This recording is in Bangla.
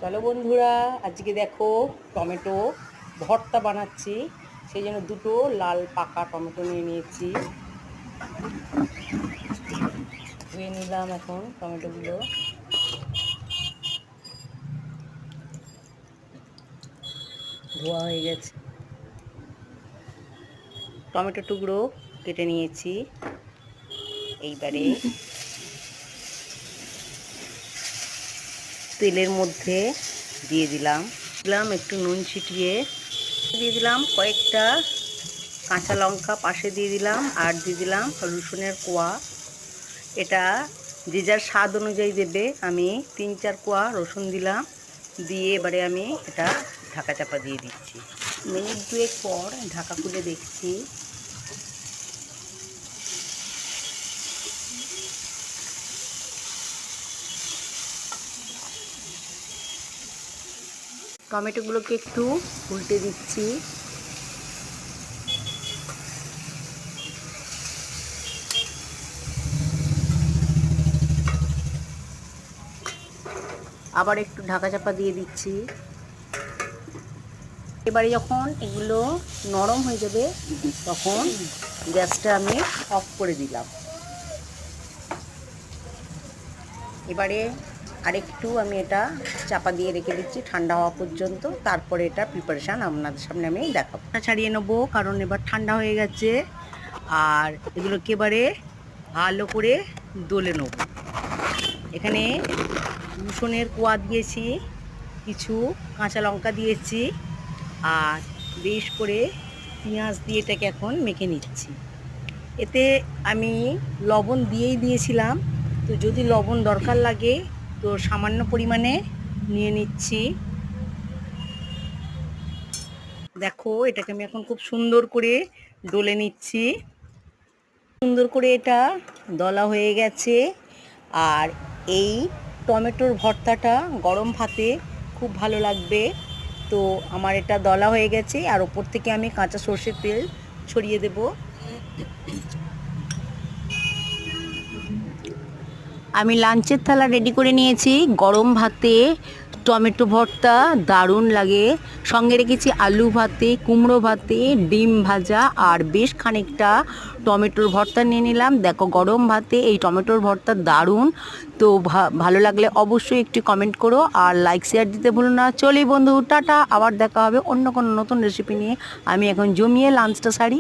চলো বন্ধুরা, আজকে দেখো টমেটো ভর্তা বানাচ্ছি। সেই জন্য দুটো লাল পাকা টমেটো নিয়ে নিয়েছি। ধুয়ে নিলাম এখন টমেটোগুলো। ধোয়া হয়ে গেছে। টমেটো টুকরো কেটে নিয়েছি। এইবারে তেলের মধ্যে দিয়ে দিলাম একটু নুন ছিটিয়ে, দিয়ে দিলাম কয়েকটা কাঁচা লঙ্কা পাশে দিয়ে দিলাম, আর দিয়ে দিলাম রসুনের কোয়া। এটা যে যার স্বাদ অনুযায়ী দেবে। আমি 3-4 কোয়া রসুন দিলাম, দিয়ে এবারে আমি এটা ঢাকা চাপা দিয়ে দিচ্ছি। মিনিট 2 পর ঢাকা খুলে দেখছি। টমেটোগুলোকে একটু উল্টে দিচ্ছি। আবার একটু ঢাকা চাপা দিয়ে দিচ্ছি। এবারে যখন এগুলো নরম হয়ে যাবে তখন গ্যাসটা আমি অফ করে দিলাম। এবারে আরেকটু আমি এটা চাপা দিয়ে রেখে দিচ্ছি ঠান্ডা হওয়া পর্যন্ত। তারপরে এটা প্রিপারেশান আপনাদের সামনে আমি দেখাবো। ছাড়িয়ে নেবো, কারণ এবার ঠান্ডা হয়ে গেছে। আর এগুলোকে এবারে ভালো করে দলে নেব। এখানে রসুনের কোয়া দিয়েছি, কিছু কাঁচা লঙ্কা দিয়েছি, আর বেশ করে পেঁয়াজ দিয়ে এটাকে এখন মেখে নিচ্ছি। এতে আমি লবণ দিয়েছিলাম, তো যদি লবণ দরকার লাগে তো সামান্য পরিমাণে নিয়ে নিচ্ছি। দেখো এটাকে আমি এখন খুব সুন্দর করে ডলে নিচ্ছি। সুন্দর করে এটা দলা হয়ে গেছে। আর এই টমেটোর ভর্তাটা গরম ভাতে খুব ভালো লাগবে। তো আমার এটা দলা হয়ে গেছে, আর ওপর থেকে আমি কাঁচা সর্ষের তেল ছড়িয়ে দেব। আমি লাঞ্চের থালা রেডি করে নিয়েছি। গরম ভাতে টমেটো ভর্তা দারুণ লাগে। সঙ্গে রেখেছি আলু ভাতে, কুমড়ো ভাতে, ডিম ভাজা, আর বেশ খানিকটা টমেটোর ভর্তা নিয়ে নিলাম। দেখো গরম ভাতে এই টমেটোর ভর্তা দারুণ। তো ভালো লাগলে অবশ্যই একটু কমেন্ট করো, আর লাইক শেয়ার দিতে ভুলো না। চলি বন্ধু, টাটা। আবার দেখা হবে অন্য কোনো নতুন রেসিপি নিয়ে। আমি এখন জমিয়ে লাঞ্চটা সারি।